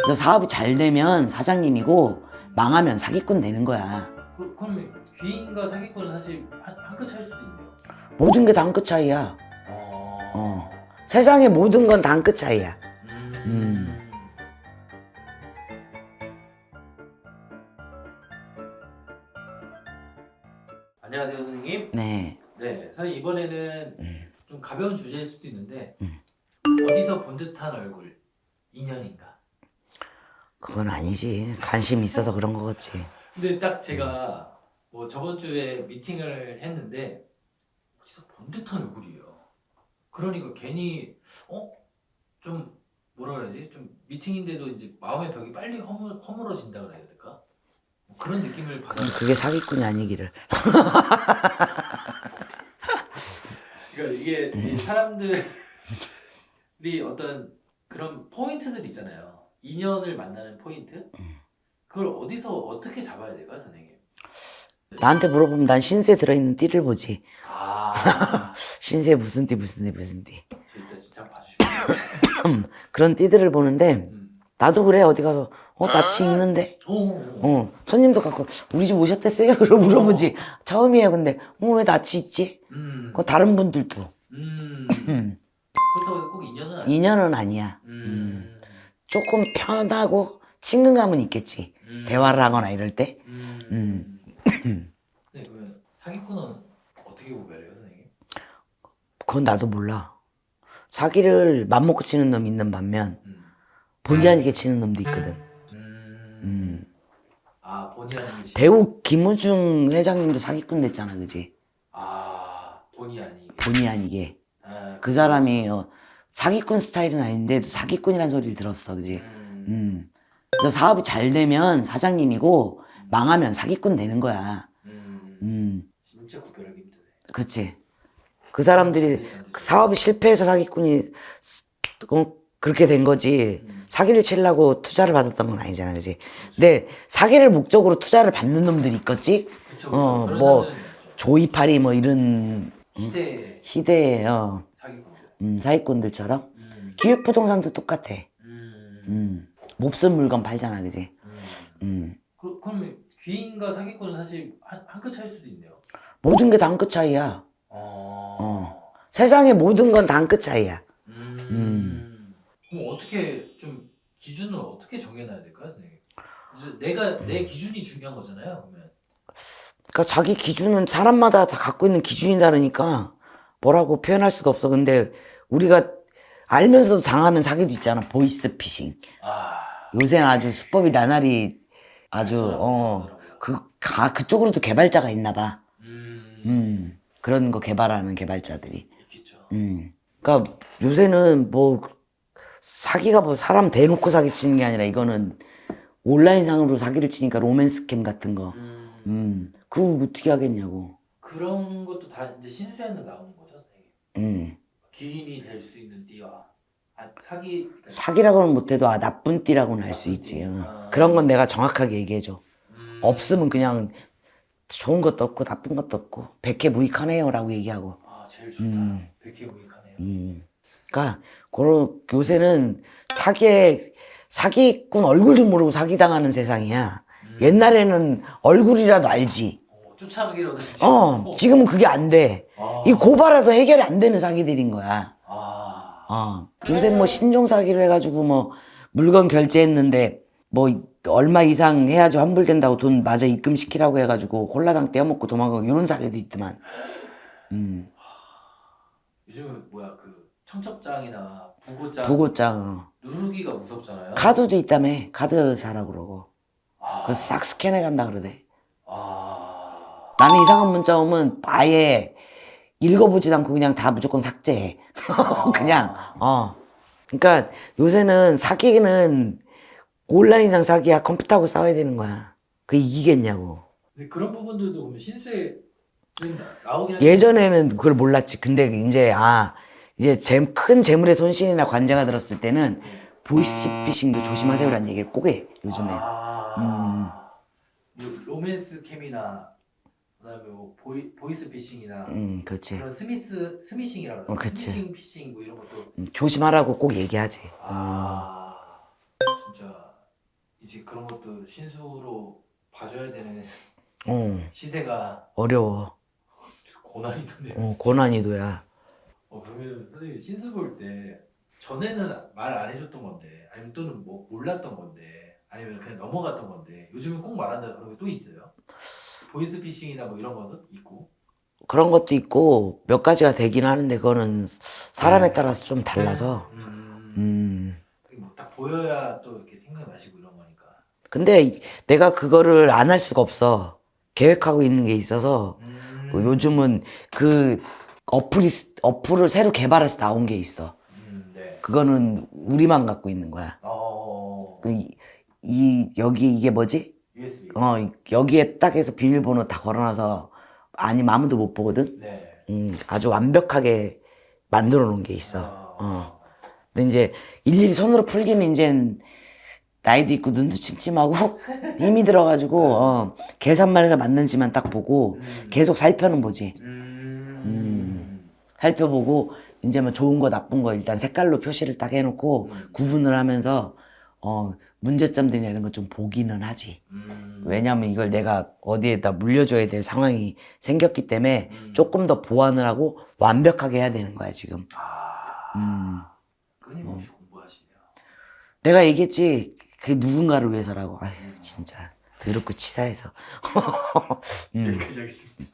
그래서 사업이 잘 되면 사장님이고 망하면 사기꾼 되는 거야. 그러면 귀인과 사기꾼은 사실 한 끗 차일 수도 있네요. 모든 게 다 한 끗 차이야. 어. 세상의 모든 건 다 한 끗 차이야. 안녕하세요, 선생님. 네. 네, 선생님 이번에는 좀 가벼운 주제일 수도 있는데 음. 어디서 본 듯한 얼굴 인연인가? 그건 아니지. 관심 있어서 그런 거겠지. 근데 딱 제가 뭐 저번 주에 미팅을 했는데 어디서 본 듯한 얼굴이에요. 그러니까 괜히 좀 뭐라 그러지? 좀 미팅인데도 이제 마음의 벽이 빨리 허물어진다 그래야 될까? 뭐 그런 느낌을 받아요. 그게 사기꾼이 아니기를. 그러니까 이게 이 사람들이 어떤 그런 포인트들 있잖아요. 인연을 만나는 포인트? 그걸 어디서 어떻게 잡아야 될까요, 선생님? 나한테 물어보면 난 신세 들어있는 띠를 보지. 아, 신세 무슨 띠 무슨 띠 무슨 띠. 저 이따 진짜 봐주시면. 그런 띠들을 보는데 나도 그래. 어디 가서 낯이 있는데 오. 손님도 갖고 우리 집 오셨댔어요? 그러고 물어보지. 처음이에요. 근데 왜 낯이 있지? 다른 분들도 그렇다고 해서 꼭 인연은 아니에요. 인연은 아니야. 조금 편하고 친근감은 있겠지. 대화를 하거나 이럴 때. 네, 그러면 사기꾼은 어떻게 구별해요, 선생님? 그건 나도 몰라. 사기를 맘먹고 치는 놈 있는 반면 본의 아니게 치는 놈도 있거든. 아, 본의 아니게 배우 김우중 회장님도 사기꾼 됐잖아, 그지? 아, 본의 아니게. 본의 아니게. 아, 그 사람이 사기꾼 스타일은 아닌데 사기꾼이란 소리를 들었어, 그지? 그래서 사업이 잘 되면 사장님이고 망하면 사기꾼 되는 거야. 진짜 구별하기 힘드네. 그렇지. 그 사람들이 사업이 실패해서 사기꾼이 그렇게 된 거지. 사기를 치려고 투자를 받았던 건 아니잖아, 그지? 근데 사기를 목적으로 투자를 받는 놈들이 있겠지? 그쵸. 뭐 그런 사람들은 있죠. 조이파리 뭐 이런 희대의 사기꾼들, 사기꾼들. 사기꾼들처럼 기획부동산도 똑같아. 몹쓸 물건 팔잖아, 그지? 그러면 귀인과 사기꾼은 사실 한 끗 차일 수도 있네요. 모든 게 다 한 끗 차이야. 세상의 모든 건 다 한 끗 차이야. 그럼 어떻게 좀 기준을 어떻게 정해놔야 될까요, 선생님? 그래서 내 기준이 중요한 거잖아요, 그러면. 그러니까 자기 기준은 사람마다 다 갖고 있는 기준이 다르니까 뭐라고 표현할 수가 없어. 근데 우리가 알면서도 당하는 사기도 있잖아. 보이스피싱. 요새는 아주 수법이 나날이 아주 그쪽으로도 개발자가 있나 봐. 그런 거 개발하는 개발자들이. 있겠죠. 그러니까 요새는 뭐 사기가 뭐 사람 대놓고 사기 치는 게 아니라 이거는 온라인상으로 사기를 치니까 로맨스 캠 같은 거. 그거 어떻게 하겠냐고. 그런 것도 다 이제 신수에는 나오는 거죠, 선생님. 귀인이 될 수 있는 띠와 사기라고는 못해도 나쁜 띠라고는 할 수 있지. 그런 건 내가 정확하게 얘기해줘. 없으면 그냥 좋은 것도 없고 나쁜 것도 없고 백해무익하네요 라고 얘기하고. 제일 좋다. 백해무익하네요. 그러니까 요새는 사기꾼 얼굴도 모르고 사기당하는 세상이야. 옛날에는 얼굴이라도 알지. 쫓아가기라든지. 지금은 그게 안 돼. 이 고발해도 해결이 안 되는 사기들인 거야. 요새 뭐 신종 사기로 해가지고 뭐 물건 결제했는데 뭐 얼마 이상 해야지 환불된다고 돈 마저 입금시키라고 해가지고 홀라당 떼어먹고 도망가고 이런 사기도 있더만. 요즘은 뭐야 그 청첩장이나 부고장 누르기가 무섭잖아요. 카드도 있다며. 카드 사라 그러고 그거 싹 스캔해 간다 그러대. 나는 이상한 문자 오면 아예 읽어보지도 않고 그냥 다 무조건 삭제해. 그냥 그러니까 요새는 사기는 온라인상 사기야. 컴퓨터하고 싸워야 되는 거야. 그게 이기겠냐고. 근데 그런 부분들도 보면 신수에 나오긴 예전에는 그걸 몰랐지. 근데 이제 큰 재물의 손실이나 관제가 들었을 때는 보이스피싱도 조심하세요라는 얘기를 꼭 해. 요즘에. 뭐 로맨스 캠이나 그다음에 뭐 보이스피싱이나 그렇지. 그런 스미싱이라고 그러죠. 그치. 스미싱 피싱 뭐 이런 것도 조심하라고 꼭 얘기하지. 진짜 이제 그런 것도 신수로 봐줘야 되는 어, 시대가 어려워. 고난이도네요. 고난이도야. 그러면 선생님 신수 볼 때 전에는 말 안 해줬던 건데 아니면 또는 뭐 몰랐던 건데 아니면 그냥 넘어갔던 건데 요즘은 꼭 말한다 그런 게 또 있어요? 보이스피싱이나 뭐 이런 거는 있고. 그런 것도 있고 몇 가지가 되긴 하는데 그거는 사람에 따라서 좀 달라서. 뭐딱 보여야 또 이렇게 생각나시고 이런 거니까. 근데 내가 그거를 안 할 수가 없어. 계획하고 있는 게 있어서 요즘은 그 어플을 새로 개발해서 나온 게 있어. 네. 그거는 우리만 갖고 있는 거야. 여기 이게 뭐지? USB. 여기에 딱 해서 비밀번호 다 걸어놔서 아니면 아무도 못 보거든? 네. 아주 완벽하게 만들어 놓은 게 있어. 근데 이제 일일이 손으로 풀기는 이젠 나이도 있고 눈도 침침하고 힘이 들어가지고 계산만 해서 맞는지만 딱 보고 계속 살펴는 보지. 살펴보고 이제 뭐 좋은 거 나쁜 거 일단 색깔로 표시를 딱 해놓고 구분을 하면서 문제점들이나 이런 거 좀 보기는 하지. 왜냐면 이걸 내가 어디에다 물려줘야 될 상황이 생겼기 때문에 조금 더 보완을 하고 완벽하게 해야 되는 거야 지금. 끊임없이 공부하시네요. 내가 얘기했지 그 누군가를 위해서라고. 아휴 진짜 더럽고 치사해서. 여기까지 하겠습니다.